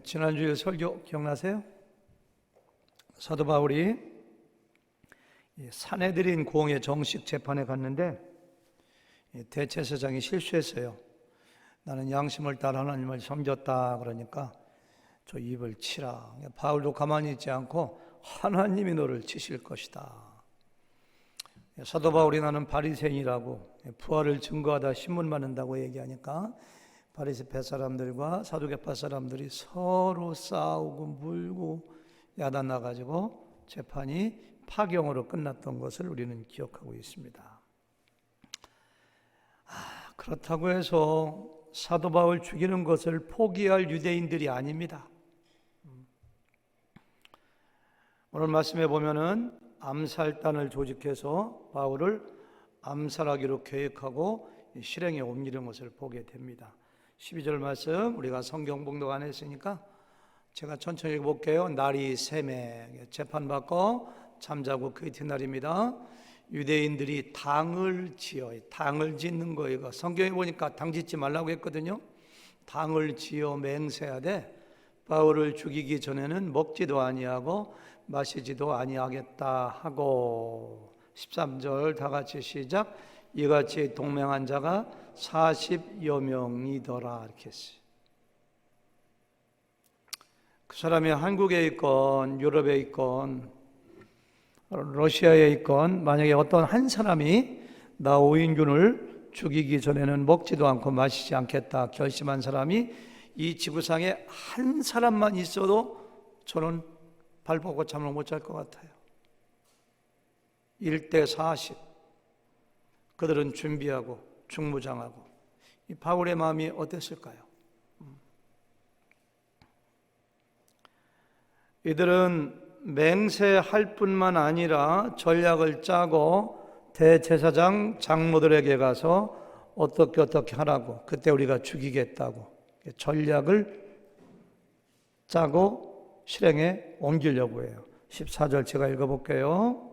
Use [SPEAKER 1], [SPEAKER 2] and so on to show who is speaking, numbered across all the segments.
[SPEAKER 1] 지난주에 설교 기억나세요? 사도 바울이 산헤드린 공회 정식 재판에 갔는데 대제사장이 실수했어요. 나는 양심을 따라 하나님을 섬겼다 그러니까 저 입을 치라. 바울도 가만히 있지 않고 하나님이 너를 치실 것이다. 사도 바울이 나는 바리새인이라고 부활을 증거하다 신문 받는다고 얘기하니까 바리새파 사람들과 사두개파 사람들이 서로 싸우고 물고 야단 나가지고 재판이 파경으로 끝났던 것을 우리는 기억하고 있습니다. 그렇다고 해서 사도 바울 죽이는 것을 포기할 유대인들이 아닙니다. 오늘 말씀에 보면은 암살단을 조직해서 바울을 암살하기로 계획하고 실행에 옮기는 것을 보게 됩니다. 12절 말씀 우리가 성경 봉독 안 했으니까 제가 천천히 읽어볼게요. 날이 새매 재판받고 잠자고 그 이튿날입니다. 유대인들이 당을 지어요. 당을 짓는 거예요. 성경에 보니까 당 짓지 말라고 했거든요. 당을 지어 맹세하되 바울을 죽이기 전에는 먹지도 아니하고 마시지도 아니하겠다 하고 13절 다 같이 시작. 이같이 동맹한 자가 40여 명이더라 이렇게 했어요. 그 사람이 한국에 있건 유럽에 있건 러시아에 있건 만약에 어떤 한 사람이 나 오인균을 죽이기 전에는 먹지도 않고 마시지 않겠다 결심한 사람이 이 지구상에 한 사람만 있어도 저는 발 뻗고 잠을 못 잘 것 같아요. 1대 40 그들은 준비하고 중무장하고 이 바울의 마음이 어땠을까요? 이들은 맹세할 뿐만 아니라 전략을 짜고 대제사장 장로들에게 가서 어떻게 하라고 그때 우리가 죽이겠다고 전략을 짜고 실행에 옮기려고 해요. 14절 제가 읽어볼게요.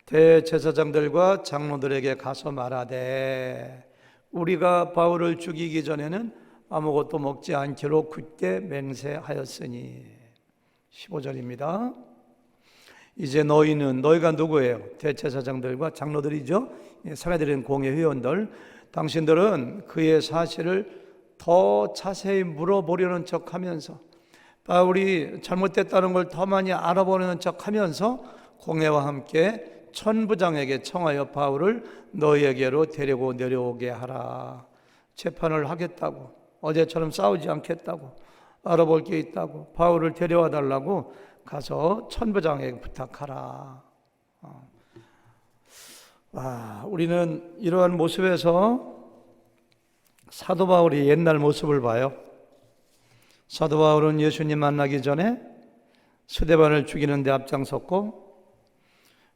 [SPEAKER 1] 대제사장들과 장로들에게 가서 말하되 우리가 바울을 죽이기 전에는 아무것도 먹지 않기로 굳게 맹세하였으니 15절입니다. 이제 너희가 누구예요? 대제사장들과 장로들이죠. 산헤드린 공회 회원들. 당신들은 그의 사실을 더 자세히 물어보려는 척하면서 바울이 잘못됐다는 걸 더 많이 알아보려는 척하면서 공회와 함께 천부장에게 청하여 바울을 너희에게로 데리고 내려오게 하라. 재판을 하겠다고 어제처럼 싸우지 않겠다고 알아볼 게 있다고 바울을 데려와 달라고 가서 천부장에게 부탁하라. 우리는 이러한 모습에서 사도 바울이 옛날 모습을 봐요. 사도 바울은 예수님 만나기 전에 스데반을 죽이는 데 앞장섰고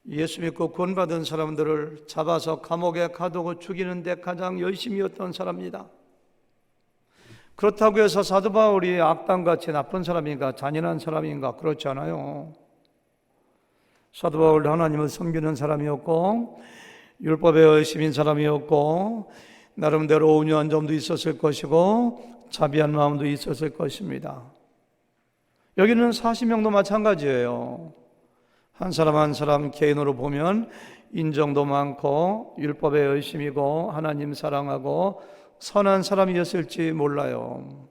[SPEAKER 1] 예수 믿고 구원받은 사람들을 잡아서 감옥에 가두고 죽이는 데 가장 열심이었던 사람입니다. 그렇다고 해서 사도 바울이 악당같이 나쁜 사람인가 잔인한 사람인가 그렇지 않아요. 사도 바울도 하나님을 섬기는 사람이었고 율법에 열심인 사람이었고 나름대로 온유한 점도 있었을 것이고 자비한 마음도 있었을 것입니다. 여기는 40명도 마찬가지예요. 한 사람 한 사람 개인으로 보면 인정도 많고 율법에 열심이고 하나님 사랑하고 선한 사람이었을지 몰라요.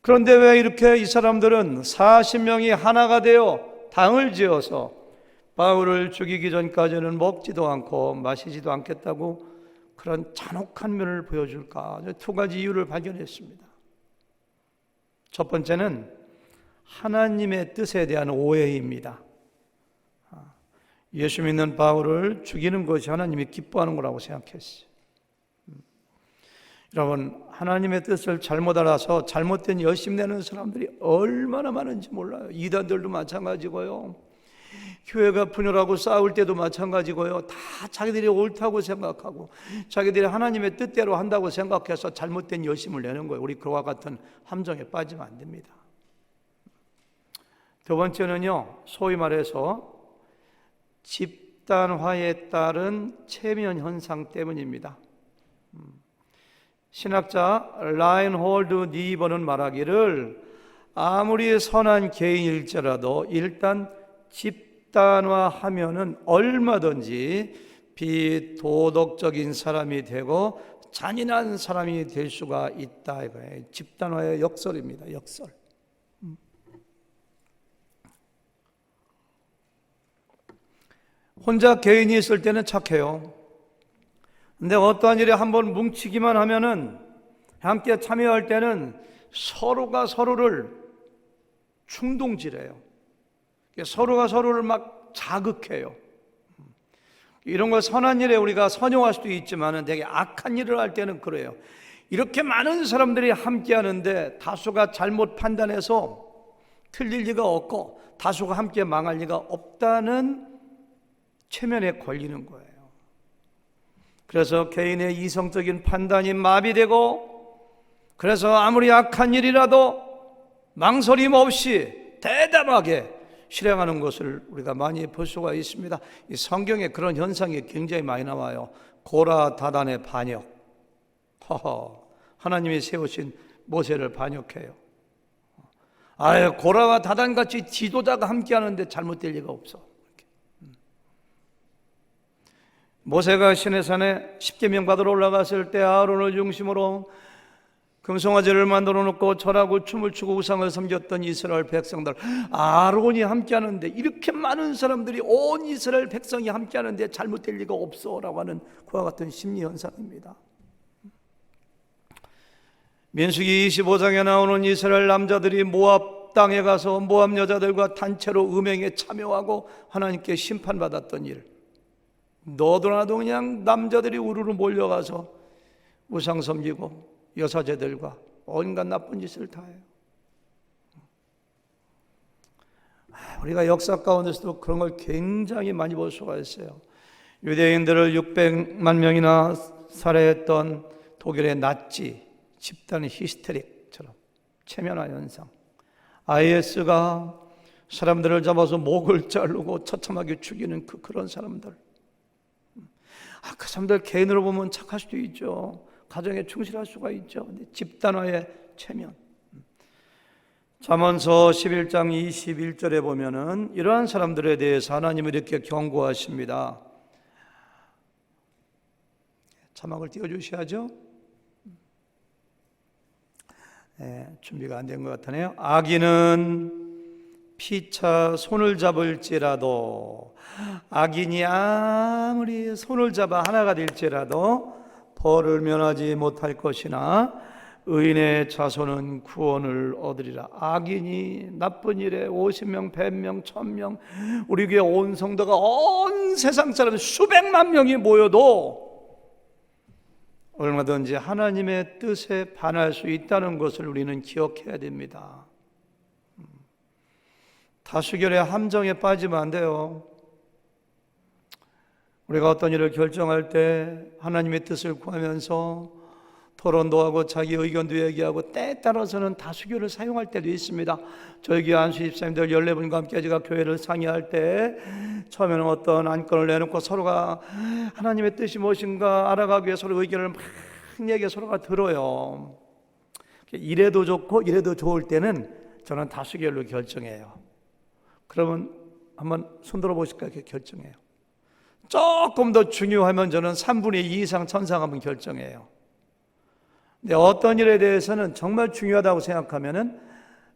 [SPEAKER 1] 그런데 왜 이렇게 이 사람들은 40명이 하나가 되어 당을 지어서 바울을 죽이기 전까지는 먹지도 않고 마시지도 않겠다고 그런 잔혹한 면을 보여줄까? 두 가지 이유를 발견했습니다. 첫 번째는 하나님의 뜻에 대한 오해입니다. 예수 믿는 바울을 죽이는 것이 하나님이 기뻐하는 거라고 생각했어요. 여러분, 하나님의 뜻을 잘못 알아서 잘못된 열심 내는 사람들이 얼마나 많은지 몰라요. 이단들도 마찬가지고요. 교회가 분열하고 싸울 때도 마찬가지고요. 다 자기들이 옳다고 생각하고 자기들이 하나님의 뜻대로 한다고 생각해서 잘못된 열심을 내는 거예요. 우리 그와 같은 함정에 빠지면 안 됩니다. 두 번째는요, 소위 말해서 집단화에 따른 체면 현상 때문입니다. 신학자 라인홀드 니버는 말하기를 아무리 선한 개인일지라도 일단 집단화하면은 얼마든지 비도덕적인 사람이 되고 잔인한 사람이 될 수가 있다 이거예요. 집단화의 역설입니다. 역설. 혼자 개인이 있을 때는 착해요. 근데 어떠한 일에 한번 뭉치기만 하면은 함께 참여할 때는 서로가 서로를 충동질해요. 서로가 서로를 막 자극해요. 이런 걸 선한 일에 우리가 선용할 수도 있지만 되게 악한 일을 할 때는 그래요. 이렇게 많은 사람들이 함께 하는데 다수가 잘못 판단해서 틀릴 리가 없고 다수가 함께 망할 리가 없다는 체면에 걸리는 거예요. 그래서 개인의 이성적인 판단이 마비되고, 그래서 아무리 악한 일이라도 망설임 없이 대담하게 실행하는 것을 우리가 많이 볼 수가 있습니다. 이 성경에 그런 현상이 굉장히 많이 나와요. 고라 다단의 반역. 하나님이 세우신 모세를 반역해요. 고라와 다단같이 지도자가 함께 하는데 잘못될 리가 없어. 모세가 시내산에 십계명 받으러 올라갔을 때 아론을 중심으로 금송아지를 만들어 놓고 절하고 춤을 추고 우상을 섬겼던 이스라엘 백성들, 아론이 함께하는데, 이렇게 많은 사람들이 온 이스라엘 백성이 함께하는데 잘못될 리가 없어라고 하는 그와 같은 심리 현상입니다. 민수기 25장에 나오는 이스라엘 남자들이 모압 땅에 가서 모압 여자들과 단체로 음행에 참여하고 하나님께 심판받았던 일, 너도 나도 그냥 남자들이 우르르 몰려가서 우상 섬기고 여사제들과 온갖 나쁜 짓을 다 해요. 우리가 역사 가운데서도 그런 걸 굉장히 많이 볼 수가 있어요. 유대인들을 600만 명이나 살해했던 독일의 나치 집단 히스테릭처럼 체면화 현상, IS가 사람들을 잡아서 목을 자르고 처참하게 죽이는 그런 사람들, 그 사람들 개인으로 보면 착할 수도 있죠. 가정에 충실할 수가 있죠. 근데 집단화의 체면. 잠언서 11장 21절에 보면은 이러한 사람들에 대해서 하나님은 이렇게 경고하십니다. 자막을 띄워주셔야죠. 준비가 안 된 것 같으네요. 악인은 피차 손을 잡을지라도, 악인이 아무리 손을 잡아 하나가 될지라도 벌을 면하지 못할 것이나 의인의 자손은 구원을 얻으리라. 악인이 나쁜 일에 50명, 100명, 1000명, 우리 교회 온 성도가 온 세상 사람 수백만 명이 모여도 얼마든지 하나님의 뜻에 반할 수 있다는 것을 우리는 기억해야 됩니다. 다수결의 함정에 빠지면 안 돼요. 우리가 어떤 일을 결정할 때 하나님의 뜻을 구하면서 토론도 하고 자기 의견도 얘기하고 때에 따라서는 다수결을 사용할 때도 있습니다. 저희 교회 안수집사님들 14분과 함께 제가 교회를 상의할 때 처음에는 어떤 안건을 내놓고 서로가 하나님의 뜻이 무엇인가 알아가기 위해 서로 의견을 막 얘기해 서로가 들어요. 이래도 좋고 이래도 좋을 때는 저는 다수결로 결정해요. 그러면 한번 손들어 보실까요? 이렇게 결정해요. 조금 더 중요하면 저는 3분의 2 이상 천상하면 결정해요. 근데 어떤 일에 대해서는 정말 중요하다고 생각하면은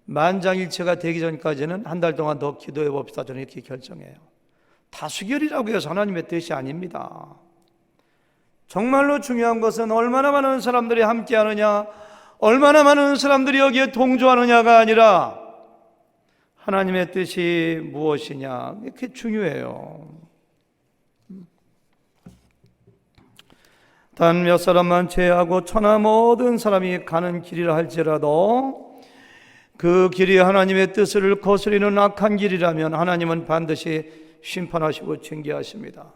[SPEAKER 1] 만장일치가 되기 전까지는 한 달 동안 더 기도해 봅시다. 저는 이렇게 결정해요. 다수결이라고 해서 하나님의 뜻이 아닙니다. 정말로 중요한 것은 얼마나 많은 사람들이 함께하느냐, 얼마나 많은 사람들이 여기에 동조하느냐가 아니라 하나님의 뜻이 무엇이냐, 이렇게 중요해요. 단 몇 사람만 제외하고 천하 모든 사람이 가는 길이라 할지라도 그 길이 하나님의 뜻을 거스리는 악한 길이라면 하나님은 반드시 심판하시고 징계하십니다.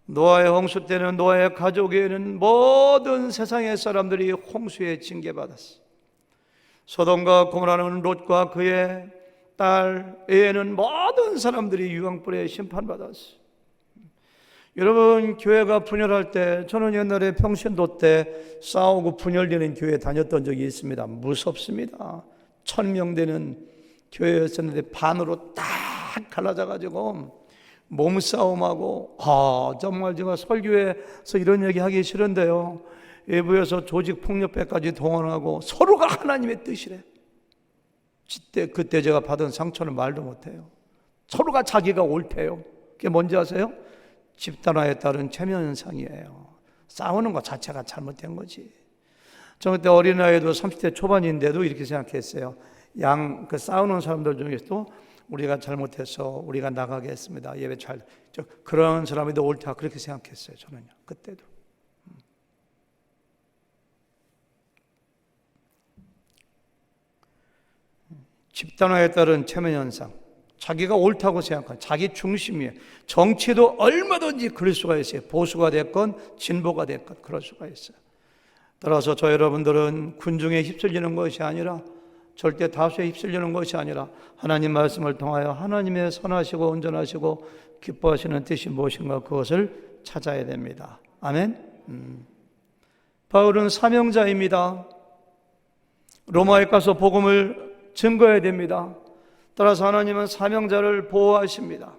[SPEAKER 1] 노아의 홍수 때는 노아의 가족에는 모든 세상의 사람들이 홍수에 징계받았어. 소돔과 고모라는 롯과 그의 딸 애에는 모든 사람들이 유황불에 심판받았어. 여러분, 교회가 분열할 때, 저는 옛날에 평신도 때 싸우고 분열되는 교회 다녔던 적이 있습니다. 무섭습니다. 1000명 되는 교회였었는데 반으로 딱 갈라져가지고 몸싸움하고, 정말 제가 설교에서 이런 얘기 하기 싫은데요, 외부에서 조직폭력배까지 동원하고 서로가 하나님의 뜻이래. 그때 제가 받은 상처는 말도 못해요. 서로가 자기가 옳대요. 그게 뭔지 아세요? 집단화에 따른 체면현상이에요. 싸우는 것 자체가 잘못된 거지. 저 그때 어린아이도 30대 초반인데도 이렇게 생각했어요. 그 싸우는 사람들 중에서도 우리가 잘못해서 우리가 나가게 했습니다. 예배 그런 사람이 더 옳다, 그렇게 생각했어요. 저는요, 그때도. 집단화에 따른 체면현상, 자기가 옳다고 생각하는 자기 중심이에요. 정치도 얼마든지 그럴 수가 있어요. 보수가 됐건 진보가 됐건 그럴 수가 있어요. 따라서 저 여러분들은 군중에 휩쓸리는 것이 아니라, 절대 다수에 휩쓸리는 것이 아니라 하나님 말씀을 통하여 하나님의 선하시고 온전하시고 기뻐하시는 뜻이 무엇인가, 그것을 찾아야 됩니다. 아멘. 바울은 사명자입니다. 로마에 가서 복음을 증거해야 됩니다. 따라서 하나님은 사명자를 보호하십니다.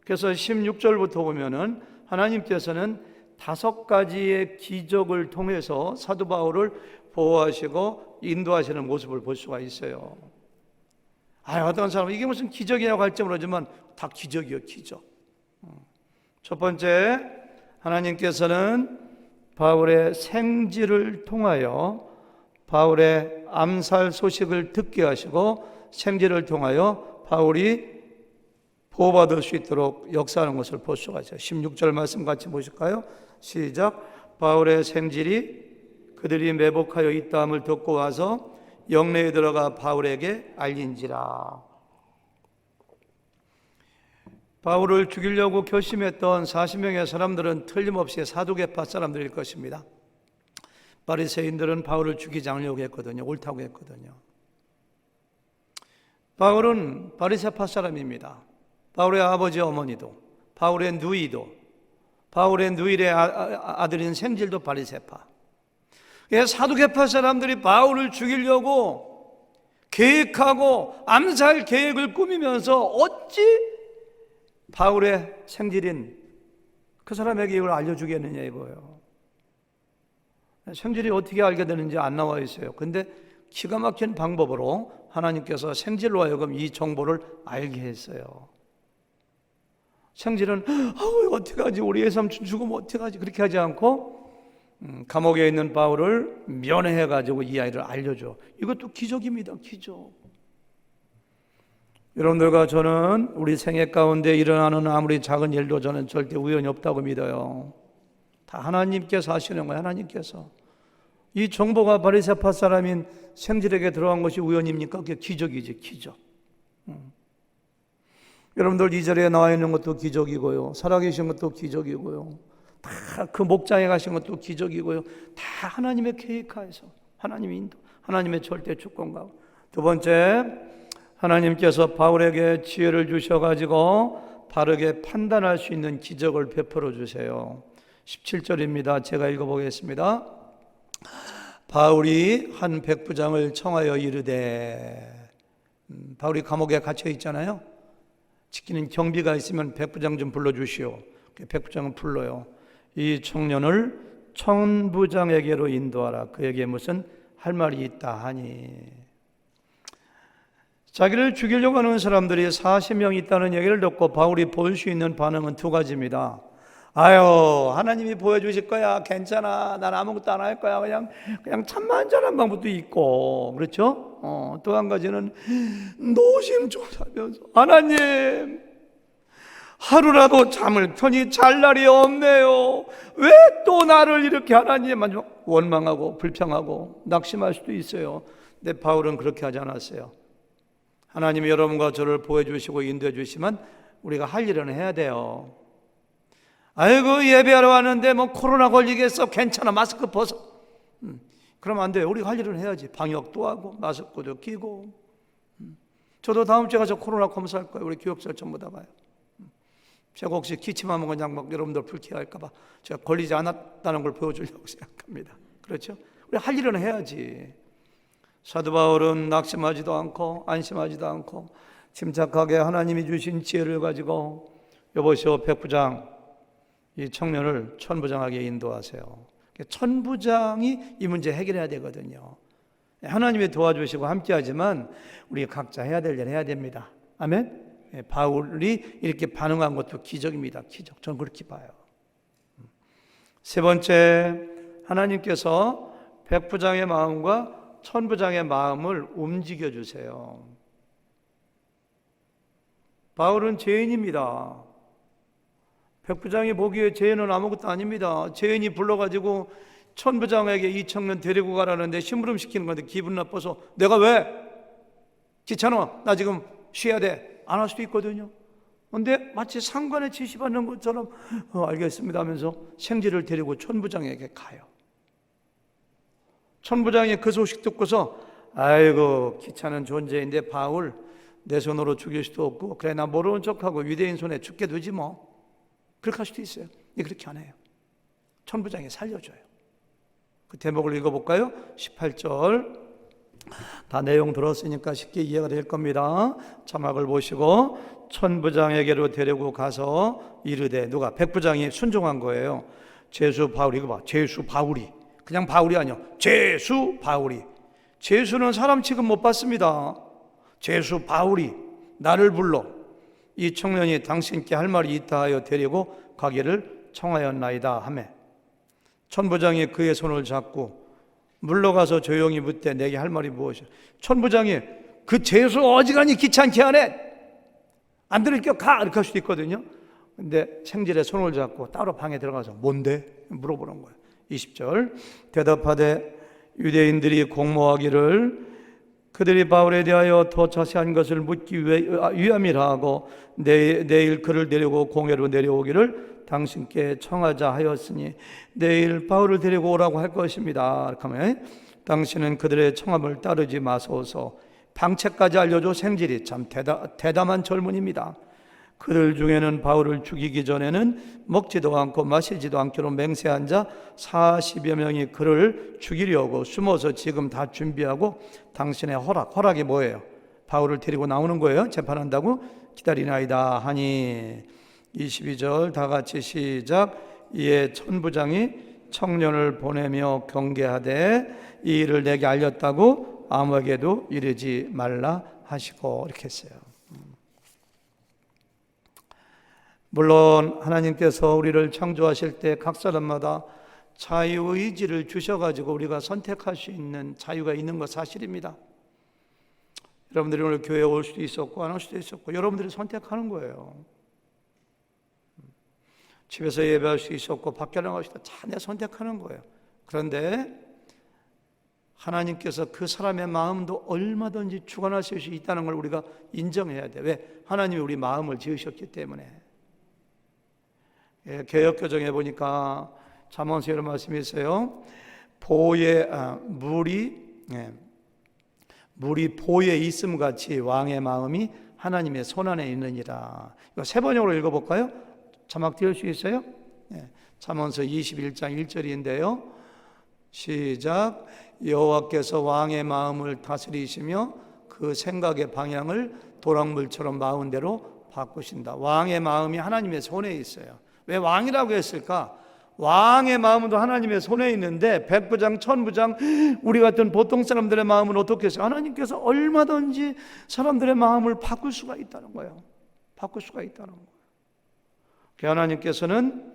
[SPEAKER 1] 그래서 16절부터 보면은 하나님께서는 5가지의 기적을 통해서 사도 바울을 보호하시고 인도하시는 모습을 볼 수가 있어요. 어떤 사람은 이게 무슨 기적이냐고 할지 모르지만 다 기적이요, 기적. 첫 번째, 하나님께서는 바울의 생지를 통하여 바울의 암살 소식을 듣게 하시고 생지를 통하여 바울이 보호받을 수 있도록 역사하는 것을 볼 수가 있어요. 16절 말씀 같이 보실까요? 시작. 바울의 생질이 그들이 매복하여 있다함을 듣고 와서 영내에 들어가 바울에게 알린지라. 바울을 죽이려고 결심했던 40명의 사람들은 틀림없이 사두개파 사람들일 것입니다. 바리새인들은 바울을 죽이지 않으려고 했거든요. 옳다고 했거든요. 바울은 바리새파 사람입니다. 바울의 아버지 어머니도, 바울의 누이도, 바울의 누이의 아들인 생질도 바리새파. 사두개파 사람들이 바울을 죽이려고 계획하고 암살 계획을 꾸미면서 어찌 바울의 생질인 그 사람에게 이걸 알려주겠느냐 이거예요. 생질이 어떻게 알게 되는지 안 나와 있어요. 근데 기가 막힌 방법으로 하나님께서 생질로 하여금 이 정보를 알게 했어요. 생질은 어떡하지, 우리 외삼촌 죽으면 어떡하지, 그렇게 하지 않고 감옥에 있는 바울을 면회해가지고 이 아이를 알려줘. 이것도 기적입니다. 기적. 여러분들과 저는 우리 생애 가운데 일어나는 아무리 작은 일도 저는 절대 우연이 없다고 믿어요. 다 하나님께서 하시는 거예요. 하나님께서. 이 정보가 바리새파 사람인 생질에게 들어간 것이 우연입니까? 그게 기적이지, 기적. 여러분들 2절에 나와 있는 것도 기적이고요, 살아계신 것도 기적이고요, 다 그 목장에 가신 것도 기적이고요, 다 하나님의 계획하에서 하나님의 인도, 하나님의 절대 주권과. 두 번째, 하나님께서 바울에게 지혜를 주셔가지고 바르게 판단할 수 있는 기적을 베풀어 주세요. 17절입니다. 제가 읽어보겠습니다. 바울이 한 백부장을 청하여 이르되, 바울이 감옥에 갇혀 있잖아요. 지키는 경비가 있으면 백부장 좀 불러주시오. 백부장은 불러요. 이 청년을 천부장에게로 인도하라. 그에게 무슨 할 말이 있다 하니. 자기를 죽이려고 하는 사람들이 40명 있다는 얘기를 듣고 바울이 볼 수 있는 반응은 2가지입니다. 하나님이 보여주실 거야, 괜찮아, 난 아무것도 안 할 거야, 그냥 천만전한 방법도 있고, 그렇죠? 또 한 가지는 노심초사하면서, 하나님 하루라도 잠을 편히 잘 날이 없네요, 왜 또 나를 이렇게 하나님 원망하고 불평하고 낙심할 수도 있어요. 근데 바울은 그렇게 하지 않았어요. 하나님이 여러분과 저를 보여주시고 인도해 주시면 우리가 할 일은 해야 돼요. 예배하러 왔는데 코로나 걸리겠어, 괜찮아, 마스크 벗어. 그러면 안 돼요. 우리가 할 일은 해야지. 방역도 하고 마스크도 끼고. 저도 다음 주에 가서 코로나 검사할 거예요. 우리 교육생 전부 다 가요. 제가 혹시 기침하면 그냥 막 여러분들 불쾌할까 봐 제가 걸리지 않았다는 걸 보여주려고 생각합니다. 그렇죠? 우리 할 일은 해야지. 사도 바울은 낙심하지도 않고 안심하지도 않고 침착하게 하나님이 주신 지혜를 가지고 여보시오 백부장, 이 청년을 천부장에게 인도하세요. 천부장이 이 문제 해결해야 되거든요. 하나님이 도와주시고 함께하지만 우리 각자 해야 될 일 해야 됩니다. 아멘. 바울이 이렇게 반응한 것도 기적입니다. 기적. 저는 그렇게 봐요. 세 번째, 하나님께서 백부장의 마음과 천부장의 마음을 움직여 주세요. 바울은 죄인입니다. 백부장이 보기에 죄인은 아무것도 아닙니다. 죄인이 불러가지고 천부장에게 이 청년 데리고 가라는데 심부름 시키는 건데 기분 나빠서 내가 왜? 귀찮아. 나 지금 쉬어야 돼. 안 할 수도 있거든요. 그런데 마치 상관에 지시받는 것처럼 알겠습니다 하면서 생지를 데리고 천부장에게 가요. 천부장이 그 소식 듣고서 아이고 귀찮은 존재인데 바울 내 손으로 죽일 수도 없고 그래 나 모르는 척하고 유대인 손에 죽게 두지 뭐 그렇게 할 수도 있어요. 근데 그렇게 안 해요. 천부장이 살려줘요. 그 대목을 읽어볼까요? 18절 다 내용 들었으니까 쉽게 이해가 될 겁니다. 자막을 보시고 천부장에게로 데리고 가서 이르되 누가? 백부장이 순종한 거예요. 제수 바울이 이거 봐. 제수 바울이 그냥 바울이 아니요. 제수 바울이 제수는 사람 취급 못 받습니다. 제수 바울이 나를 불러 이 청년이 당신께 할 말이 있다 하여 데리고 가기를 청하였나이다 하매 천부장이 그의 손을 잡고 물러가서 조용히 묻되 내게 할 말이 무엇이야? 천부장이 그 제수 어지간히 귀찮게 하네 안 들을 겨 가 이렇게 할 수도 있거든요. 근데 생질에 손을 잡고 따로 방에 들어가서 뭔데? 물어보는 거예요. 20절 대답하되 유대인들이 공모하기를 그들이 바울에 대하여 더 자세한 것을 묻기 위함이라 하고 내일 그를 데리고 공회로 내려오기를 당신께 청하자 하였으니 내일 바울을 데리고 오라고 할 것입니다. 이렇게 하면 당신은 그들의 청함을 따르지 마소서. 방책까지 알려줘. 생질이 참 대담한 젊은입니다. 그들 중에는 바울을 죽이기 전에는 먹지도 않고 마시지도 않기로 맹세한 자 40여 명이 그를 죽이려고 숨어서 지금 다 준비하고 당신의 허락이 뭐예요? 바울을 데리고 나오는 거예요. 재판한다고 기다리나이다 하니 22절 다 같이 시작. 이에 천부장이 청년을 보내며 경계하되 이 일을 내게 알렸다고 아무에게도 이르지 말라 하시고 이렇게 했어요. 물론 하나님께서 우리를 창조하실 때 각 사람마다 자유의지를 주셔가지고 우리가 선택할 수 있는 자유가 있는 것 사실입니다. 여러분들이 오늘 교회에 올 수도 있었고 안 올 수도 있었고 여러분들이 선택하는 거예요. 집에서 예배할 수 있었고 밖에 나갈 수도 다 선택하는 거예요. 그런데 하나님께서 그 사람의 마음도 얼마든지 주관하실 수 있다는 걸 우리가 인정해야 돼. 왜? 하나님이 우리 마음을 지으셨기 때문에. 개역교정에 보니까 잠언서 이런 말씀이 있어요. 물이 보에 있음 같이 왕의 마음이 하나님의 손안에 있느니라. 이거 세 번역으로 읽어볼까요? 자막 띄울 수 있어요? 잠언서 21장 1절인데요. 시작. 여호와께서 왕의 마음을 다스리시며 그 생각의 방향을 도랑물처럼 마음대로 바꾸신다. 왕의 마음이 하나님의 손에 있어요. 왜 왕이라고 했을까? 왕의 마음도 하나님의 손에 있는데 백부장, 천부장, 우리 같은 보통 사람들의 마음은 어떻게 했어요? 하나님께서 얼마든지 사람들의 마음을 바꿀 수가 있다는 거예요. 바꿀 수가 있다는 거예요. 하나님께서는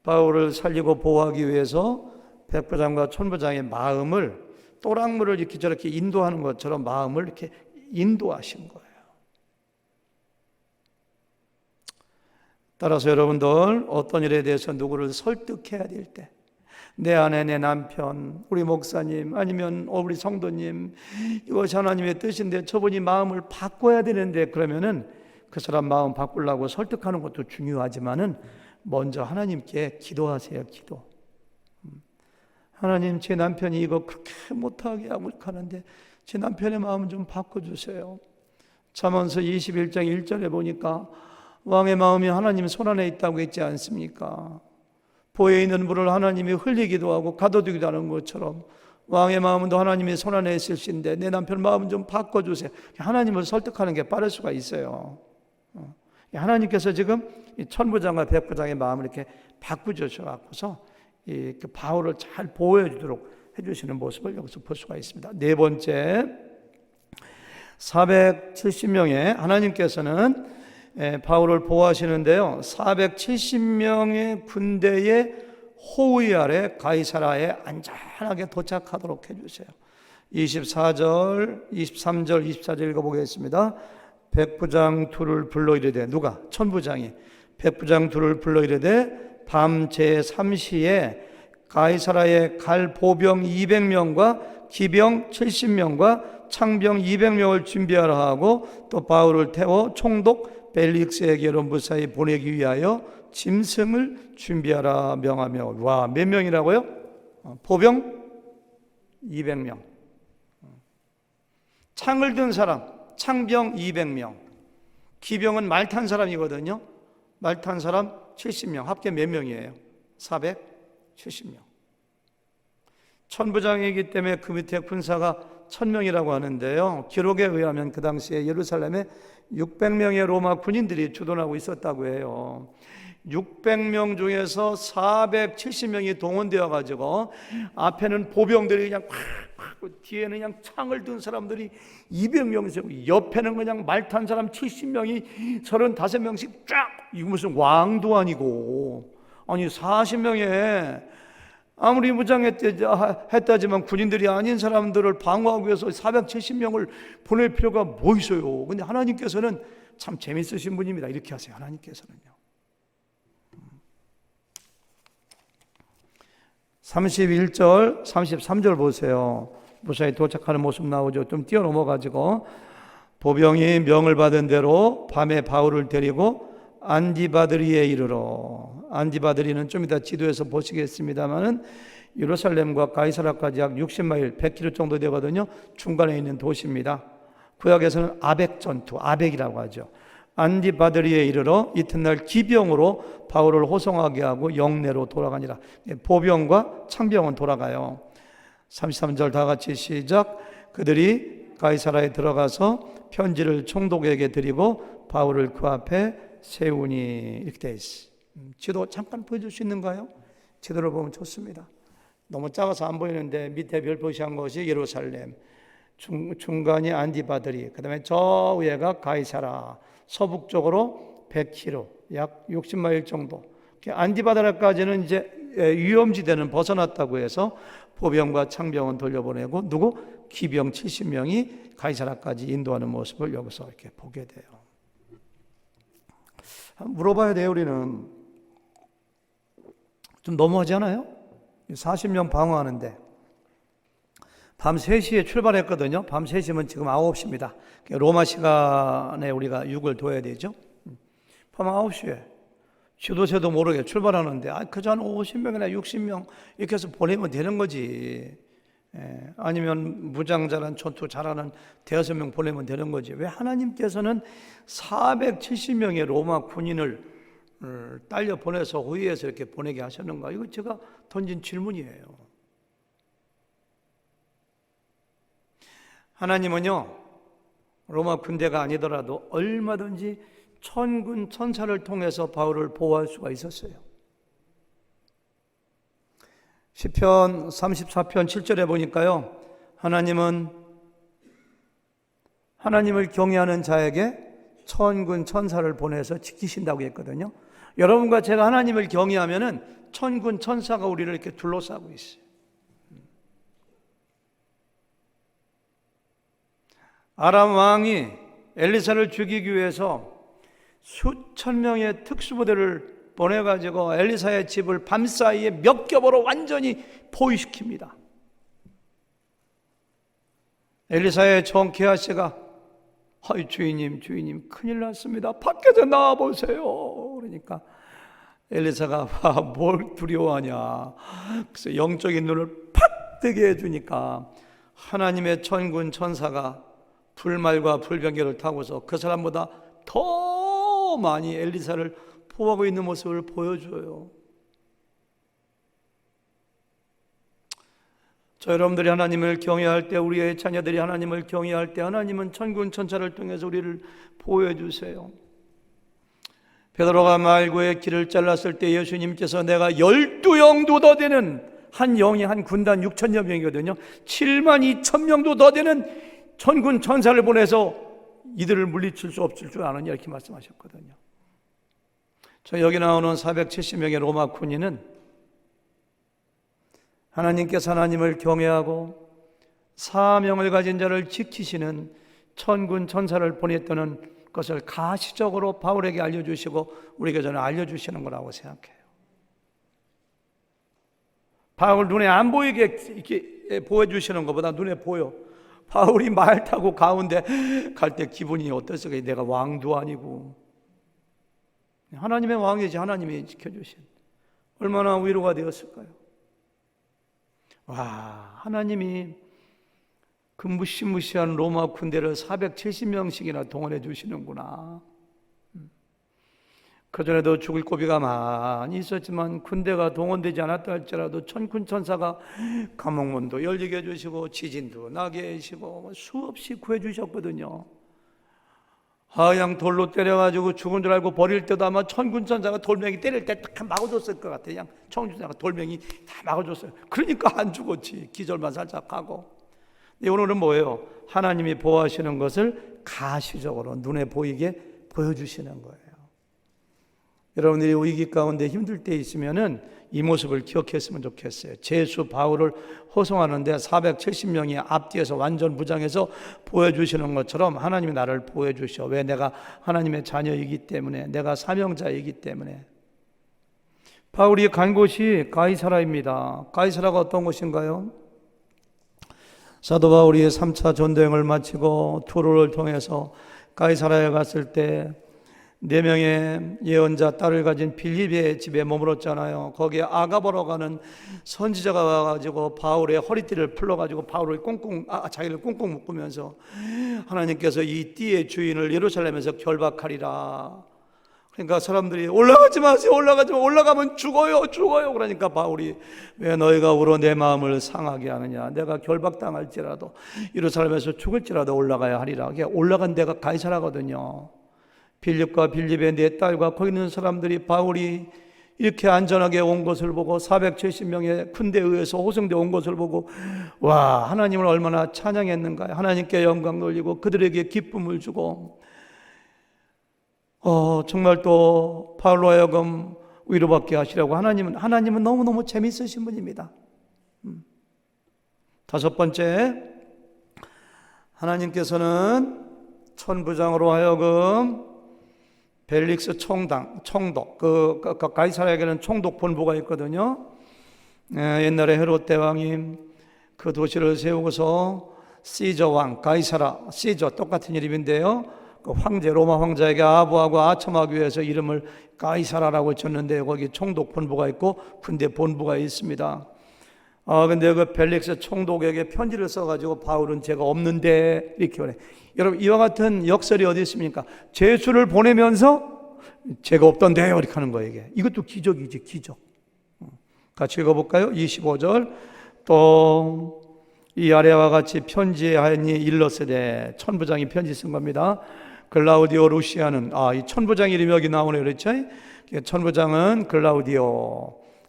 [SPEAKER 1] 바울을 살리고 보호하기 위해서 백부장과 천부장의 마음을 또랑물을 이렇게 저렇게 인도하는 것처럼 마음을 이렇게 인도하신 거예요. 따라서 여러분들 어떤 일에 대해서 누구를 설득해야 될 때 내 아내, 내 남편, 우리 목사님 아니면 우리 성도님 이것이 하나님의 뜻인데 저분이 마음을 바꿔야 되는데 그러면은 그 사람 마음 바꾸려고 설득하는 것도 중요하지만은 먼저 하나님께 기도하세요. 기도. 하나님 제 남편이 이거 그렇게 못하게 하고 하는데 제 남편의 마음 좀 바꿔주세요. 잠언서 21장 1절에 보니까 왕의 마음이 하나님 손안에 있다고 했지 않습니까? 보에 있는 물을 하나님이 흘리기도 하고 가둬두기도 하는 것처럼 왕의 마음은 또 하나님의 손안에 있으신데 내 남편 마음 좀 바꿔주세요. 하나님을 설득하는 게 빠를 수가 있어요. 하나님께서 지금 이 천부장과 백부장의 마음을 이렇게 바꾸셔서 이 바울을 잘 보호해 주도록 해주시는 모습을 여기서 볼 수가 있습니다. 네 번째, 470명의 하나님께서는 바울을 보호하시는데요, 470명의 군대의 호위 아래 가이사라에 안전하게 도착하도록 해주세요. 24절, 23절, 24절 읽어보겠습니다. 백부장 둘을 불러 이르되, 누가? 천부장이 백부장 둘을 불러 이르되 밤 제3시에 가이사라에 갈 보병 200명과 기병 70명과 창병 200명을 준비하라 하고 또 바울을 태워 총독 벨릭스에게로 무사히 보내기 위하여 짐승을 준비하라 명하며. 와, 몇 명이라고요? 보병 200명, 창을 든 사람 창병 200명, 기병은 말 탄 사람이거든요. 말 탄 사람 70명, 합계 몇 명이에요? 470명. 천부장이기 때문에 그 밑에 군사가 1000명이라고 하는데요, 기록에 의하면 그 당시에 예루살렘에 600명의 로마 군인들이 주둔하고 있었다고 해요. 600명 중에서 470명이 동원되어 가지고 앞에는 보병들이 그냥 콱콱, 뒤에는 그냥 창을 든 사람들이 200명 세고, 옆에는 그냥 말 탄 사람 70명이 35명씩 쫙. 이거 무슨 왕도 아니고, 아니 40명에 아무리 무장했다지만 군인들이 아닌 사람들을 방어하기 위해서 470명을 보낼 필요가 뭐 있어요. 근데 하나님께서는 참 재밌으신 분입니다. 이렇게 하세요. 하나님께서는요, 31절, 33절 보세요. 무사히 도착하는 모습 나오죠. 좀 뛰어넘어가지고, 보병이 명을 받은 대로 밤에 바울을 데리고 안디바드리에 이르러. 안디바드리는 좀 이따 지도에서 보시겠습니다만은 예루살렘과 가이사라까지 약 60마일, 100km 정도 되거든요. 중간에 있는 도시입니다. 구약에서는 아벡 전투, 아벡이라고 하죠. 안디바드리에 이르러 이튿날 기병으로 바울을 호송하게 하고 영내로 돌아가니라. 보병과 창병은 돌아가요. 33절 다 같이 시작. 그들이 가이사라에 들어가서 편지를 총독에게 드리고 바울을 그 앞에 세우니. 이렇게 돼 있어. 지도 잠깐 보여줄 수 있는가요? 지도를 보면 좋습니다. 너무 작아서 안 보이는데 밑에 별 표시한 것이 예루살렘, 중간이 안디바드리, 그 다음에 저 위에가 가이사라, 서북쪽으로 100km, 약 60마일 정도. 안디바드라까지는 이제 위험지대는 벗어났다고 해서 보병과 창병은 돌려보내고, 누구? 기병 70명이 가이사라까지 인도하는 모습을 여기서 이렇게 보게 돼요. 물어봐야 돼요. 우리는 좀 너무하지 않아요? 40명 방어하는데 밤 3시에 출발했거든요. 밤 3시면 지금 9시입니다. 로마 시간에 우리가 6을 둬야 되죠. 밤 9시에 지도새도 모르게 출발하는데, 그저 한 50명이나 60명 이렇게 해서 보내면 되는 거지. 아니면 무장잘한 전투 잘하는 대여섯 명 보내면 되는 거지. 왜 하나님께서는 470명의 로마 군인을 딸려 보내서 호위해서 이렇게 보내게 하셨는가? 이거 제가 던진 질문이에요. 하나님은요, 로마 군대가 아니더라도 얼마든지 천군 천사를 통해서 바울을 보호할 수가 있었어요. 시편 34편 7절에 보니까요, 하나님은 하나님을 경외하는 자에게 천군 천사를 보내서 지키신다고 했거든요. 여러분과 제가 하나님을 경외하면은 천군 천사가 우리를 이렇게 둘러싸고 있어요. 아람 왕이 엘리사를 죽이기 위해서 수천 명의 특수부대를 보내가지고 엘리사의 집을 밤사이에 몇 겹으로 완전히 포위시킵니다. 엘리사의 종 게하시가 주인님 큰일 났습니다. 밖에서 나와보세요. 그러니까 엘리사가 뭘 두려워하냐. 그래서 영적인 눈을 팍 뜨게 해주니까 하나님의 천군 천사가 불말과 불병거를 타고서 그 사람보다 더 더 많이 엘리사를 포하고 있는 모습을 보여줘요. 저 여러분들이 하나님을 경외할 때, 우리의 자녀들이 하나님을 경외할 때 하나님은 천군 천사를 통해서 우리를 보호해 주세요. 베드로가 말고의 길을 잘랐을 때 예수님께서 내가 12영도 더 되는, 한 영이 한 군단 6천여 명이거든요. 7만 2천 명도 더 되는 천군 천사를 보내서 이들을 물리칠 수 없을 줄 아느냐 이렇게 말씀하셨거든요. 저 여기 나오는 470명의 로마 군인은 하나님께서 하나님을 경외하고 사명을 가진 자를 지키시는 천군 천사를 보냈다는 것을 가시적으로 바울에게 알려주시고 우리에게 저는 알려주시는 거라고 생각해요. 바울 눈에 안 보이게 이렇게 보여주시는 것보다 눈에 보여. 바울이 말 타고 가운데 갈 때 기분이 어땠을까요? 내가 왕도 아니고 하나님의 왕이지, 하나님이 지켜주신. 얼마나 위로가 되었을까요? 와, 하나님이 그 무시무시한 로마 군대를 470명씩이나 동원해 주시는구나. 그전에도 죽을 고비가 많이 있었지만 군대가 동원되지 않았다 할지라도 천군 천사가 감옥문도 열리게 해주시고 지진도 나게 해주시고 수없이 구해주셨거든요. 하양 돌로 때려가지고 죽은 줄 알고 버릴 때도 아마 천군 천사가 돌멩이 때릴 때 딱 막아줬을 것 같아요. 그냥 천군천사가 돌멩이 다 막아줬어요. 그러니까 안 죽었지. 기절만 살짝 하고. 오늘은 뭐예요? 하나님이 보호하시는 것을 가시적으로 눈에 보이게 보여주시는 거예요. 여러분들이 위기 가운데 힘들 때 있으면은 이 모습을 기억했으면 좋겠어요. 제수 바울을 호송하는데 470명이 앞뒤에서 완전 무장해서 보여주시는 것처럼 하나님이 나를 보여주셔. 왜? 내가 하나님의 자녀이기 때문에, 내가 사명자이기 때문에. 바울이 간 곳이 가이사라입니다. 가이사라가 어떤 곳인가요? 사도 바울이 3차 전도행을 마치고 투로를 통해서 가이사라에 갔을 때 4명의 예언자 딸을 가진 빌립의 집에 머물었잖아요. 거기에 아가보라고 하는 선지자가 와가지고 바울의 허리띠를 풀러가지고 바울을 자기를 꽁꽁 묶으면서 하나님께서 이 띠의 주인을 예루살렘에서 결박하리라. 그러니까 사람들이 올라가지 마세요, 올라가지 마, 올라가면 죽어요. 그러니까 바울이 왜 너희가 울어 내 마음을 상하게 하느냐, 내가 결박당할지라도 예루살렘에서 죽을지라도 올라가야 하리라. 그게 올라간 데가 가이사라거든요. 빌립과 빌립의 4딸과 거기 있는 사람들이 바울이 이렇게 안전하게 온 것을 보고 470명의 군대에 의해서 호송되어 온 것을 보고 와, 하나님을 얼마나 찬양했는가. 하나님께 영광 돌리고 그들에게 기쁨을 주고 정말 또 바울로 하여금 위로받게 하시려고 하나님은 너무너무 재미있으신 분입니다. 5번째, 하나님께서는 천부장으로 하여금 벨릭스 총독, 가이사라에게는 총독 본부가 있거든요. 옛날에 헤롯 대왕이 그 도시를 세우고서 시저 왕, 가이사라, 시저 똑같은 이름인데요. 그 황제, 로마 황제에게 아부하고 아첨하기 위해서 이름을 가이사라라고 줬는데 거기 총독 본부가 있고 군대 본부가 있습니다. 근데 그 벨릭스 총독에게 편지를 써가지고 바울은 죄가 없는데 이렇게 그래. 여러분, 이와 같은 역설이 어디 있습니까? 제수를 보내면서 죄가 없던데요 이렇게 하는 거예요. 이게. 이것도 기적이지, 기적. 같이 읽어볼까요? 25절. 또 이 아래와 같이 편지하니 일러스되, 천부장이 편지 쓴 겁니다. 글라우디오 루시아는, 이 천부장 이름이 여기 나오네요. 그렇죠? 천부장은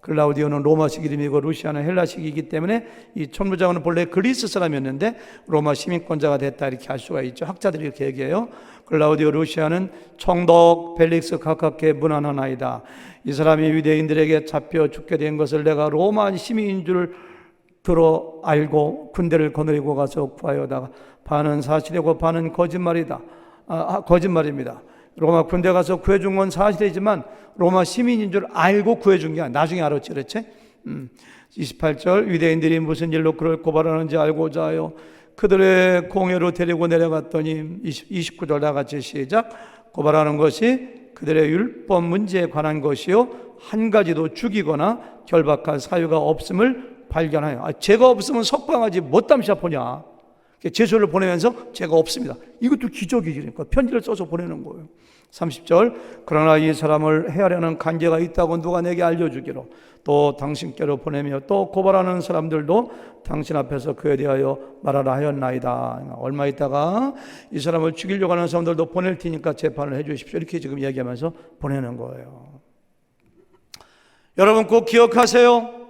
[SPEAKER 1] 글라우디오는 로마식 이름이고 루시아는 헬라식이기 때문에 이 천부장은 본래 그리스 사람이었는데 로마 시민권자가 됐다 이렇게 할 수가 있죠. 학자들이 이렇게 얘기해요. 글라우디오 루시아는 총독 벨릭스 가깝게 문안하나이다. 이 사람이 유대인들에게 잡혀 죽게 된 것을 내가 로마 시민인 줄 들어 알고 군대를 거느리고 가서 구하여다가 반은 사실이고 반은 거짓말입니다. 로마 군대 가서 구해준 건 사실이지만 로마 시민인 줄 알고 구해준 게 아니라 나중에 알았지, 그렇지? 28절, 유대인들이 무슨 일로 그를 고발하는지 알고자 하여 그들의 공회로 데리고 내려갔더니 29절 나같이 시작. 고발하는 것이 그들의 율법 문제에 관한 것이요 한 가지도 죽이거나 결박할 사유가 없음을 발견하여. 죄가 없으면 석방하지 못담시 아프냐. 제소를 보내면서 죄가 없습니다. 이것도 기적이지. 그러니까 편지를 써서 보내는 거예요. 30절, 그러나 이 사람을 해하려는 간제가 있다고 누가 내게 알려주기로 또 당신께로 보내며 또 고발하는 사람들도 당신 앞에서 그에 대하여 말하라 하였나이다. 얼마 있다가 이 사람을 죽이려고 하는 사람들도 보낼 테니까 재판을 해 주십시오. 이렇게 지금 얘기하면서 보내는 거예요. 여러분 꼭 기억하세요.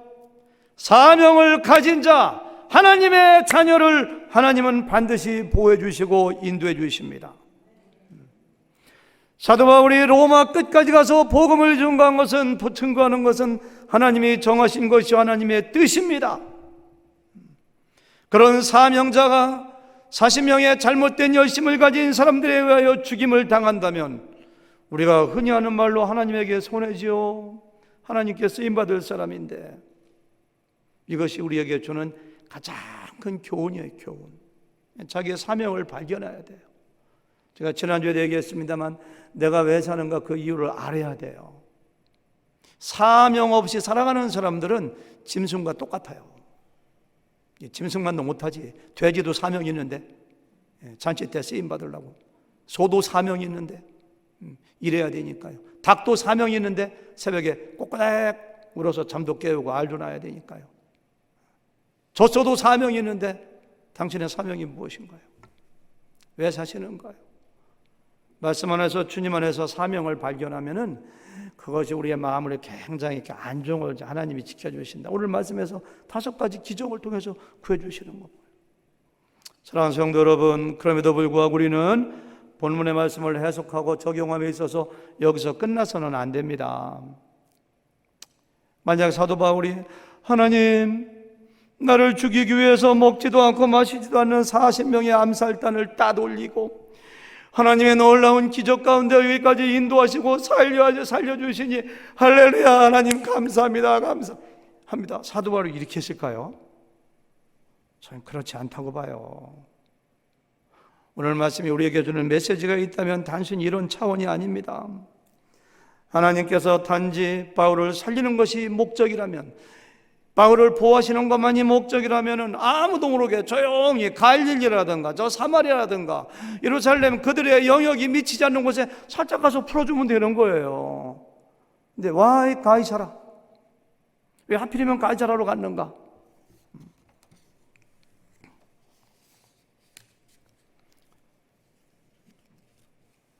[SPEAKER 1] 사명을 가진 자, 하나님의 자녀를 하나님은 반드시 보호해 주시고 인도해 주십니다. 사도 바울이 로마 끝까지 가서 복음을 증거하는 것은 하나님이 정하신 것이 하나님의 뜻입니다. 그런 사명자가 40명의 잘못된 열심을 가진 사람들에 의하여 죽임을 당한다면 우리가 흔히 하는 말로 하나님에게 손해지요, 하나님께 쓰임받을 사람인데, 이것이 우리에게 주는 가장 큰 교훈이에요. 교훈. 자기의 사명을 발견해야 돼요. 제가 지난주에도 얘기했습니다만 내가 왜 사는가 그 이유를 알아야 돼요. 사명 없이 살아가는 사람들은 짐승과 똑같아요. 짐승만도 못하지. 돼지도 사명이 있는데, 잔치 때 쓰임 받으려고. 소도 사명이 있는데 일해야 되니까요. 닭도 사명이 있는데 새벽에 꼬꼬닥 울어서 잠도 깨우고 알도 놔야 되니까요. 젖소도 사명이 있는데 당신의 사명이 무엇인가요? 왜 사시는가요? 말씀 안에서, 주님 안에서 사명을 발견하면은 그것이 우리의 마음을 굉장히 이렇게 안정을 하나님이 지켜주신다. 오늘 말씀에서 5가지 기적을 통해서 구해주시는 겁니다. 사랑하는 성도 여러분, 그럼에도 불구하고 우리는 본문의 말씀을 해석하고 적용함에 있어서 여기서 끝나서는 안 됩니다. 만약 사도 바울이 하나님, 나를 죽이기 위해서 먹지도 않고 마시지도 않는 40명의 암살단을 따돌리고 하나님의 놀라운 기적 가운데 여기까지 인도하시고 살려주시니 할렐루야, 하나님 감사합니다, 감사합니다. 사도 바울이 이렇게 했을까요? 저는 그렇지 않다고 봐요. 오늘 말씀이 우리에게 주는 메시지가 있다면 단순히 이런 차원이 아닙니다. 하나님께서 단지 바울을 살리는 것이 목적이라면, 바울을 보호하시는 것만이 목적이라면 아무도 모르게 조용히 갈릴리라든가 저 사마리아라든가 예루살렘 그들의 영역이 미치지 않는 곳에 살짝 가서 풀어주면 되는 거예요. 근데 와, 가이사라, 왜 하필이면 가이사라로 갔는가?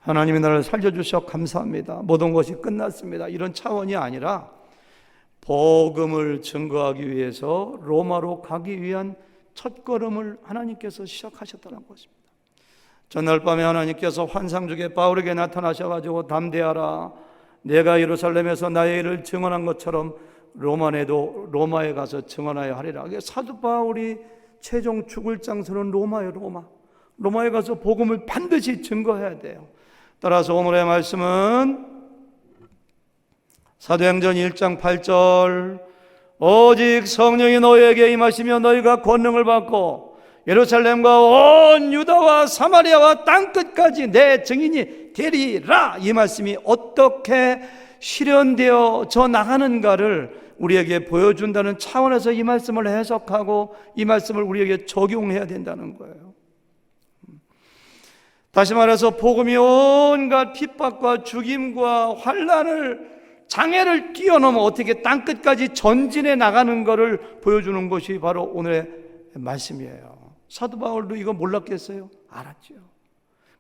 [SPEAKER 1] 하나님이 나를 살려주셔 감사합니다, 모든 것이 끝났습니다, 이런 차원이 아니라 복음을 증거하기 위해서 로마로 가기 위한 첫걸음을 하나님께서 시작하셨다는 것입니다. 전날 밤에 하나님께서 환상 중에 바울에게 나타나셔가지고 담대하라, 내가 예루살렘에서 나의 일을 증언한 것처럼 로마에 가서 증언하여 하리라. 사도 바울이 최종 죽을 장소는 로마예요. 로마에 가서 복음을 반드시 증거해야 돼요. 따라서 오늘의 말씀은 사도행전 1장 8절, 오직 성령이 너희에게 임하시며 너희가 권능을 받고 예루살렘과 온 유다와 사마리아와 땅끝까지 내 증인이 되리라. 이 말씀이 어떻게 실현되어져 나가는가를 우리에게 보여준다는 차원에서 이 말씀을 해석하고 이 말씀을 우리에게 적용해야 된다는 거예요. 다시 말해서 복음이 온갖 핍박과 죽임과 환난을, 장애를 뛰어넘어 어떻게 땅끝까지 전진해 나가는 것을 보여주는 것이 바로 오늘의 말씀이에요. 사도 바울도 이거 몰랐겠어요? 알았죠.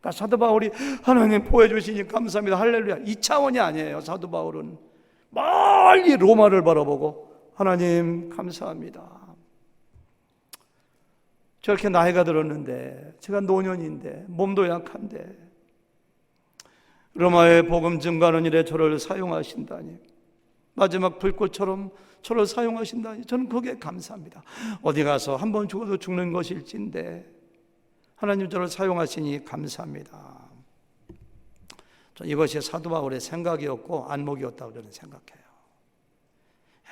[SPEAKER 1] 그러니까 사도 바울이 하나님 보여주시니 감사합니다, 할렐루야, 이 차원이 아니에요. 사도 바울은 멀리 로마를 바라보고 하나님 감사합니다. 저렇게 나이가 들었는데, 제가 노년인데, 몸도 약한데 로마의 복음 증거하는 일에 저를 사용하신다니, 마지막 불꽃처럼 저를 사용하신다니, 저는 그게 감사합니다. 어디 가서 한번 죽어도 죽는 것일진데 하나님 저를 사용하시니 감사합니다. 저는 이것이 사도 바울의 생각이었고 안목이었다고 저는 생각해요.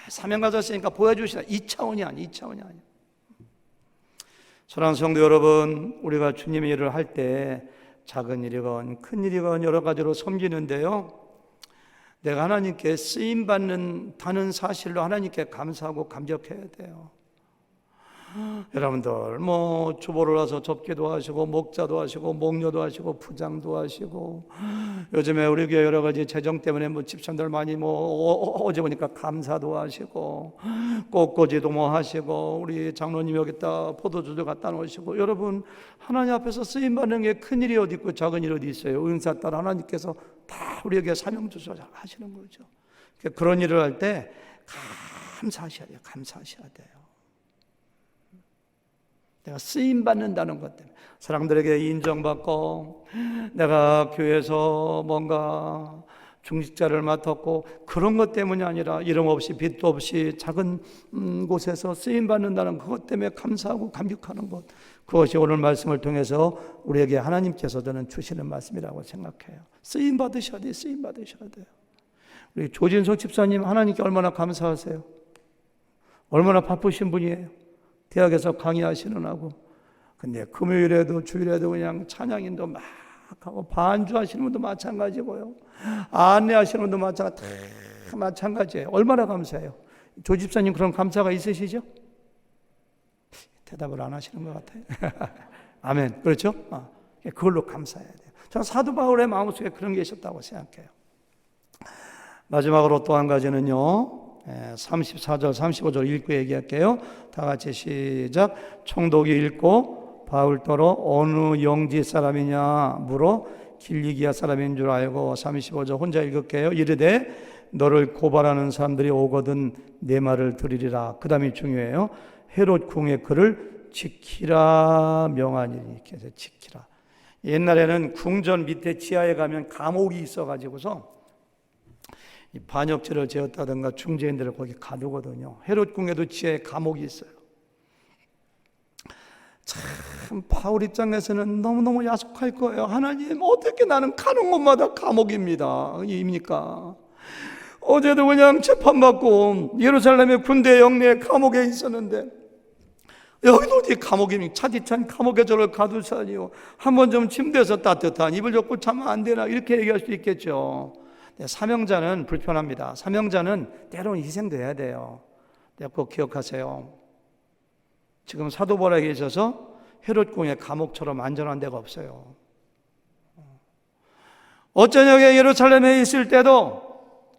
[SPEAKER 1] 사명 가졌으니까 보여주시다, 이 차원이 아니에요. 사랑하는 성도 여러분, 우리가 주님의 일을 할 때 작은 일이건 큰 일이건 여러 가지로 섬기는데요, 내가 하나님께 쓰임받는다는 사실로 하나님께 감사하고 감격해야 돼요. 여러분들 뭐 주보를 와서 접기도 하시고 목자도 하시고 목녀도 하시고 부장도 하시고 요즘에 우리 교회 여러 가지 재정 때문에 뭐 집사님들 많이 뭐 어제 보니까 감사도 하시고 꽃꽂이도 뭐 하시고 우리 장로님 여기다 포도주도 갖다 놓으시고 여러분 하나님 앞에서 쓰임 받는 게 큰 일이 어디 있고 작은 일이 어디 있어요? 은사 따라 하나님께서 다 우리에게 사명 주셔 하시는 거죠. 그런 일을 할 때 감사하셔야 돼요. 감사하셔야 돼요. 내가 쓰임 받는다는 것 때문에 사람들에게 인정받고 내가 교회에서 뭔가 중직자를 맡았고 그런 것 때문이 아니라 이름 없이 빚도 없이 작은 곳에서 쓰임 받는다는 그것 때문에 감사하고 감격하는 것, 그것이 오늘 말씀을 통해서 우리에게 하나님께서 저는 주시는 말씀이라고 생각해요. 쓰임 받으셔야 돼요. 쓰임 받으셔야 돼요. 우리 조진석 집사님 하나님께 얼마나 감사하세요? 얼마나 바쁘신 분이에요. 대학에서 강의하시는 하고 근데 금요일에도 주일에도 그냥 찬양인도 막 하고 반주하시는 분도 마찬가지고요. 안내하시는 분도 마찬가지예요. 얼마나 감사해요. 조 집사님 그런 감사가 있으시죠? 대답을 안 하시는 것 같아요. 아멘. 그렇죠? 그걸로 감사해야 돼요. 저는 사도 바울의 마음속에 그런 게 있었다고 생각해요. 마지막으로 또 한 가지는요. 34절 35절 읽고 얘기할게요. 다 같이 시작. 총독이 읽고 바울더러 어느 영지 사람이냐 물어 길리기아 사람인 줄 알고 35절 혼자 읽을게요. 이르되 너를 고발하는 사람들이 오거든 내 말을 들으리라. 그 다음이 중요해요. 헤롯 궁의 그를 지키라 명하니니. 이렇게 해서 지키라. 옛날에는 궁전 밑에 지하에 가면 감옥이 있어가지고서 이 반역죄를 지었다든가 중죄인들을 거기 가두거든요. 헤롯 궁에도 지하에 감옥이 있어요. 참 바울 입장에서는 너무너무 야속할 거예요. 하나님 어떻게 나는 가는 곳마다 감옥입니다. 입니까? 어제도 그냥 재판받고 예루살렘의 군대 영내에 감옥에 있었는데 여기도 어디 감옥입니까? 차디찬 감옥에 저를 가두사니요. 한번 좀 침대에서 따뜻한 이불 덮고 자면 안 되나 이렇게 얘기할 수 있겠죠. 사명자는 불편합니다. 사명자는 때로는 희생도 해야 돼요. 꼭 기억하세요. 지금 사도 바울에게 있어서 헤롯궁의 감옥처럼 안전한 데가 없어요. 어쩌냐게 예루살렘에 있을 때도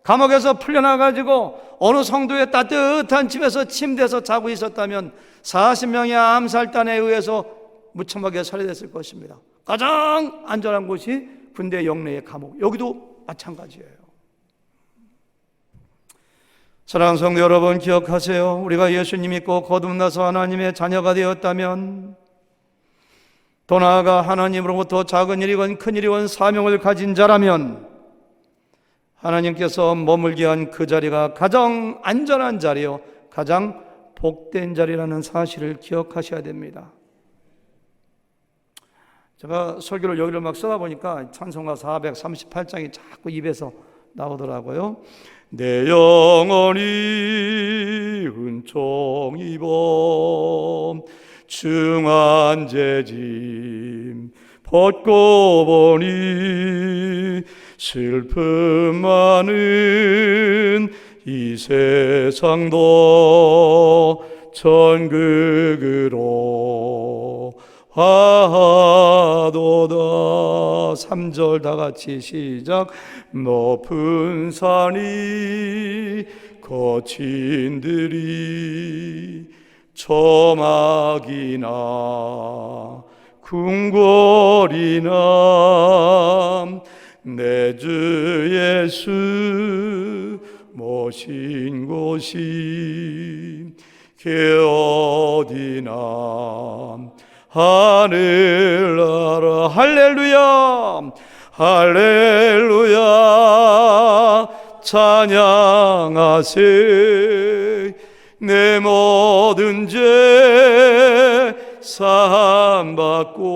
[SPEAKER 1] 감옥에서 풀려나가지고 어느 성도의 따뜻한 집에서 침대에서 자고 있었다면 40명의 암살단에 의해서 무참하게 살해됐을 것입니다. 가장 안전한 곳이 군대 영내의 감옥. 여기도 마찬가지예요. 사랑하는 성도 여러분 기억하세요. 우리가 예수님 믿고 거듭나서 하나님의 자녀가 되었다면 더 나아가 하나님으로부터 작은 일이건 큰 일이건 사명을 가진 자라면 하나님께서 머물게 한 그 자리가 가장 안전한 자리요 가장 복된 자리라는 사실을 기억하셔야 됩니다. 제가 설교를 여기를 막 쓰다 보니까 찬송가 438장이 자꾸 입에서 나오더라고요. 내 영혼이 은총 입어 중한 재짐 벗고 보니 슬픔 많은 이 세상도 천국으로 하도다. 3절 다 같이 시작. 높은 산이 거친 들이 초막이나 궁궐이나 내 주 예수 모신 곳이 어디나 하늘나라. 할렐루야 할렐루야 찬양하세. 내 모든 죄 사함받고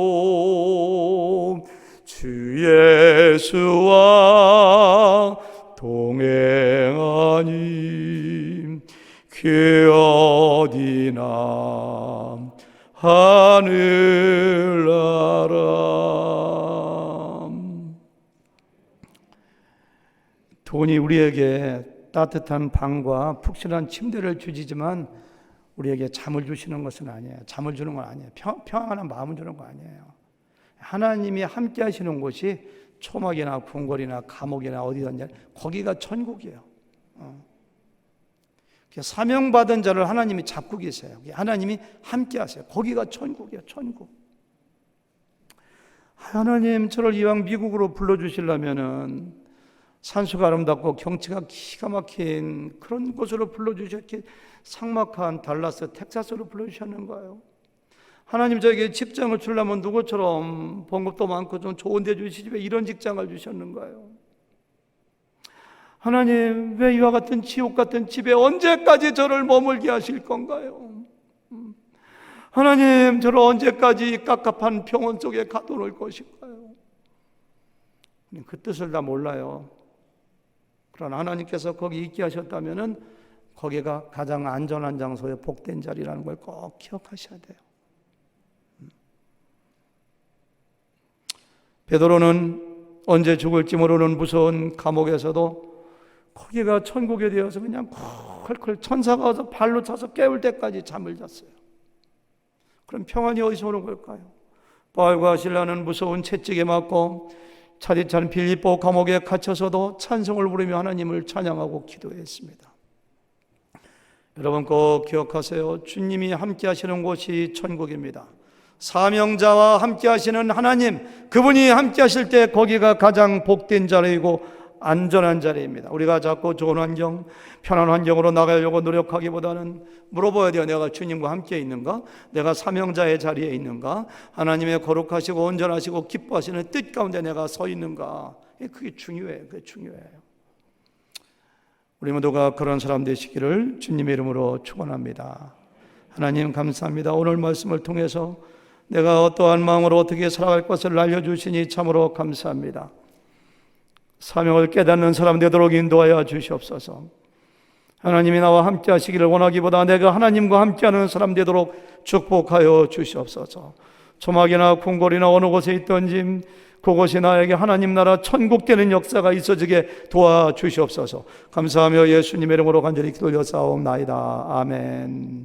[SPEAKER 1] 주 예수와 동행하니 그 어디나 하늘나라. 돈이 우리에게 따뜻한 방과 푹신한 침대를 주지만 우리에게 잠을 주시는 것은 아니에요. 잠을 주는 건 아니에요. 평안한 마음을 주는 거 아니에요. 하나님이 함께 하시는 곳이 초막이나 궁궐이나 감옥이나 어디든지 거기가 천국이에요. 사명받은 자를 하나님이 잡고 계세요. 하나님이 함께 하세요. 거기가 천국이에요. 천국. 하나님, 저를 이왕 미국으로 불러주시려면은 산수가 아름답고 경치가 기가 막힌 그런 곳으로 불러주셨기, 삭막한 달라스, 텍사스로 불러주셨는 거예요. 하나님, 저에게 직장을 주려면 누구처럼 봉급도 많고 좀 좋은 데 주시지 왜 이런 직장을 주셨는 거예요? 하나님, 왜 이와 같은 지옥 같은 집에 언제까지 저를 머물게 하실 건가요? 하나님, 저를 언제까지 깝깝한 병원 속에 가둬놓을 것인가요? 그 뜻을 다 몰라요. 그러나 하나님께서 거기 있게 하셨다면 거기가 가장 안전한 장소에 복된 자리라는 걸 꼭 기억하셔야 돼요. 베드로는 언제 죽을지 모르는 무서운 감옥에서도 거기가 천국에 되어서 그냥 콜콜 천사가 와서 발로 차서 깨울 때까지 잠을 잤어요. 그럼 평안이 어디서 오는 걸까요? 바울과 실라는 무서운 채찍에 맞고 차디찬 빌립보 감옥에 갇혀서도 찬송을 부르며 하나님을 찬양하고 기도했습니다. 여러분 꼭 기억하세요. 주님이 함께 하시는 곳이 천국입니다. 사명자와 함께 하시는 하나님, 그분이 함께 하실 때 거기가 가장 복된 자리이고 안전한 자리입니다. 우리가 자꾸 좋은 환경, 편한 환경으로 나가려고 노력하기보다는 물어봐야 돼요. 내가 주님과 함께 있는가? 내가 사명자의 자리에 있는가? 하나님의 거룩하시고 온전하시고 기뻐하시는 뜻 가운데 내가 서 있는가? 그게 중요해요. 그게 중요해요. 우리 모두가 그런 사람 되시기를 주님의 이름으로 축원합니다. 하나님 감사합니다. 오늘 말씀을 통해서 내가 어떠한 마음으로 어떻게 살아갈 것을 알려주시니 참으로 감사합니다. 사명을 깨닫는 사람 되도록 인도하여 주시옵소서. 하나님이 나와 함께 하시기를 원하기보다 내가 하나님과 함께하는 사람 되도록 축복하여 주시옵소서. 초막이나 궁궐이나 어느 곳에 있든지 그곳이 나에게 하나님 나라 천국 되는 역사가 있어지게 도와주시옵소서. 감사하며 예수님의 이름으로 간절히 기도 올려 싸움나이다. 아멘.